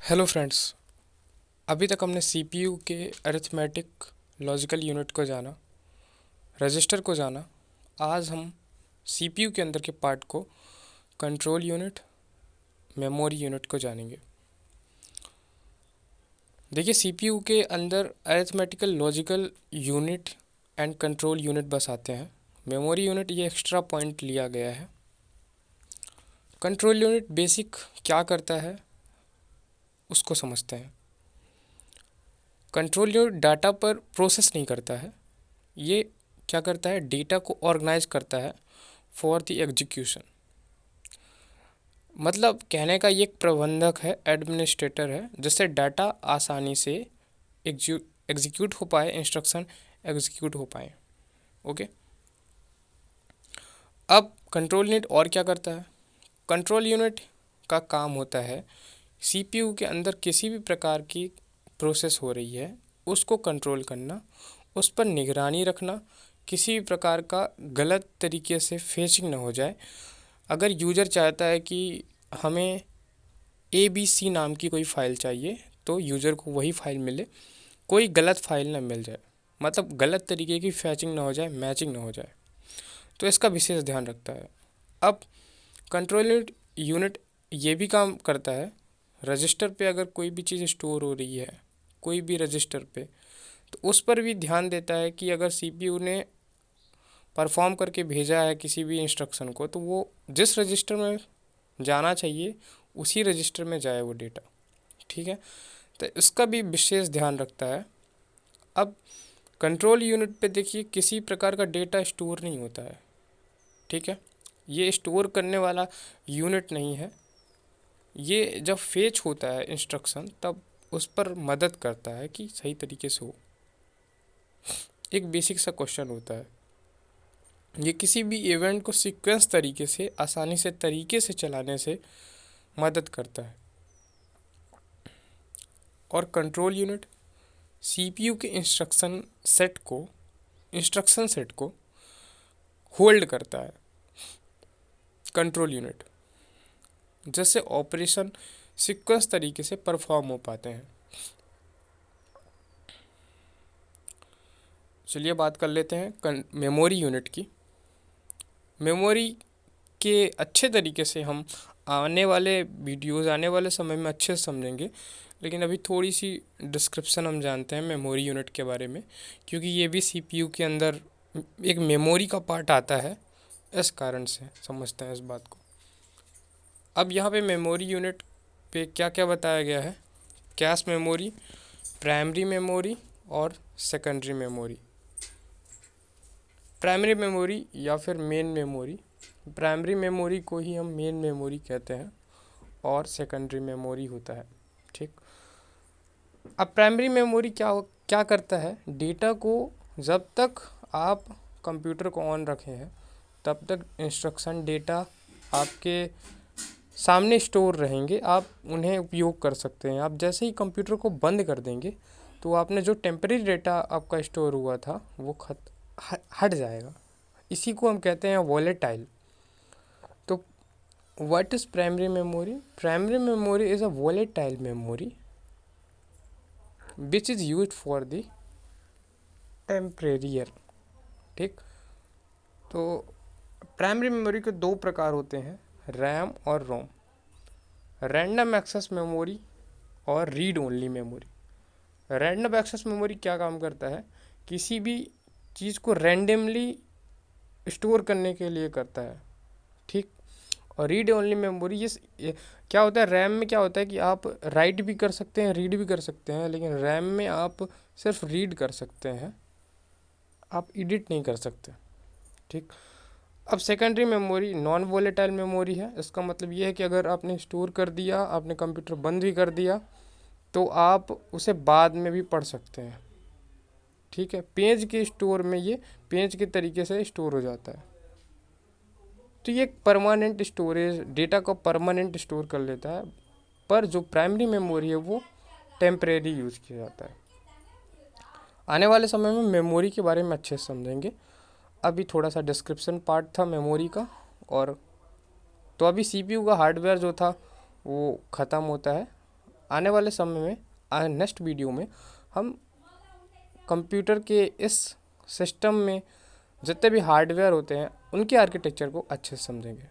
Hello friends. अभी तक हमने सीपीयू के अरिथमेटिक लॉजिकल यूनिट को जाना, रजिस्टर को जाना। आज हम सीपीयू के अंदर के पार्ट को, कंट्रोल यूनिट, मेमोरी यूनिट को जानेंगे। देखिए, सीपीयू के अंदर arithmetical logical unit and control unit बस आते हैं। मेमोरी यूनिट ये एक्स्ट्रा पॉइंट लिया गया है। कंट्रोल यूनिट बेसिक क्या करता है उसको समझते हैं। कंट्रोल यूनिट डाटा पर प्रोसेस नहीं करता है, ये क्या करता है, डेटा को ऑर्गेनाइज करता है फॉर द एग्जीक्यूशन। मतलब कहने का ये एक प्रबंधक है, एडमिनिस्ट्रेटर है, जिससे डाटा आसानी से एग्जीक्यूट हो पाए, इंस्ट्रक्शन एग्जीक्यूट हो पाए। ओके। अब कंट्रोल यूनिट और क्या करता है। कंट्रोल यूनिट का काम होता है सीपीयू के अंदर किसी भी प्रकार की प्रोसेस हो रही है उसको कंट्रोल करना, उस पर निगरानी रखना, किसी भी प्रकार का गलत तरीके से फेचिंग ना हो जाए। अगर यूज़र चाहता है कि हमें ABC नाम की कोई फ़ाइल चाहिए तो यूज़र को वही फ़ाइल मिले, कोई गलत फ़ाइल ना मिल जाए, मतलब गलत तरीके की फैचिंग ना हो जाए, मैचिंग ना हो जाए, तो इसका विशेष ध्यान रखता है। अब कंट्रोल यूनिट ये भी काम करता है, रजिस्टर पे अगर कोई भी चीज़ स्टोर हो रही है कोई भी रजिस्टर पे, तो उस पर भी ध्यान देता है कि अगर सीपीयू ने परफॉर्म करके भेजा है किसी भी इंस्ट्रक्शन को, तो वो जिस रजिस्टर में जाना चाहिए उसी रजिस्टर में जाए वो डेटा। ठीक है, तो इसका भी विशेष ध्यान रखता है। अब कंट्रोल यूनिट पे देखिए, किसी प्रकार का डेटा स्टोर नहीं होता है। ठीक है, ये स्टोर करने वाला यूनिट नहीं है। ये जब फेच होता है इंस्ट्रक्शन तब उस पर मदद करता है कि सही तरीके से हो। एक बेसिक सा क्वेश्चन होता है, ये किसी भी इवेंट को सीक्वेंस तरीके से आसानी से तरीके से चलाने से मदद करता है। और कंट्रोल यूनिट सीपीयू के इंस्ट्रक्शन सेट को होल्ड करता है। कंट्रोल यूनिट जिससे ऑपरेशन सीक्वेंस तरीके से परफॉर्म हो पाते हैं। चलिए बात कर लेते हैं मेमोरी यूनिट की। मेमोरी के अच्छे तरीके से हम आने वाले वीडियोज़, आने वाले समय में अच्छे से समझेंगे, लेकिन अभी थोड़ी सी डिस्क्रिप्शन हम जानते हैं मेमोरी यूनिट के बारे में, क्योंकि ये भी सीपीयू के अंदर एक मेमोरी का पार्ट आता है, इस कारण से समझते हैं इस बात को। अब यहाँ पे मेमोरी यूनिट पे क्या क्या बताया गया है, कैश मेमोरी, प्राइमरी मेमोरी और सेकेंडरी मेमोरी। प्राइमरी मेमोरी या फिर मेन मेमोरी, प्राइमरी मेमोरी को ही हम मेन मेमोरी कहते हैं और सेकेंडरी मेमोरी होता है। ठीक। अब प्राइमरी मेमोरी क्या करता है, डेटा को जब तक आप कंप्यूटर को ऑन रखे हैं तब तक इंस्ट्रक्शन डेटा आपके सामने स्टोर रहेंगे, आप उन्हें उपयोग कर सकते हैं। आप जैसे ही कंप्यूटर को बंद कर देंगे तो आपने जो टेम्परेरी डेटा आपका स्टोर हुआ था वो हट जाएगा। इसी को हम कहते हैं वॉलेटाइल। तो what is primary memory? Primary memory is a volatile memory which is use for the temporary. ठीक। तो प्राइमरी मेमोरी के दो प्रकार होते हैं, रैम और रोम। रैंडम एक्सेस मेमोरी और read only memory. Random access memory क्या काम करता है, किसी भी चीज़ को रैंडमली स्टोर करने के लिए करता है। ठीक। और रीड ओनली मेमोरी ये क्या होता है, रैम में क्या होता है कि आप राइट भी कर सकते हैं, रीड भी कर सकते हैं, लेकिन रैम में आप सिर्फ रीड कर सकते हैं, आप एडिट नहीं कर सकते। ठीक। अब secondary memory non volatile memory है। इसका मतलब ये है कि अगर आपने स्टोर कर दिया, आपने कंप्यूटर बंद भी कर दिया, तो आप उसे बाद में भी पढ़ सकते हैं। ठीक है, पेज के स्टोर में ये पेज के तरीके से स्टोर हो जाता है। तो ये एक परमानेंट स्टोरेज, डेटा को परमानेंट स्टोर कर लेता है। पर जो प्राइमरी मेमोरी है वो टेम्परेरी यूज़ किया जाता है। आने वाले समय में मेमोरी के बारे में अच्छे से समझेंगे। अभी थोड़ा सा डिस्क्रिप्शन पार्ट था मेमोरी का। और तो अभी सीपीयू का हार्डवेयर जो था वो ख़त्म होता है। आने वाले समय में नेक्स्ट वीडियो में हम कंप्यूटर के इस सिस्टम में जितने भी हार्डवेयर होते हैं उनके आर्किटेक्चर को अच्छे से समझेंगे।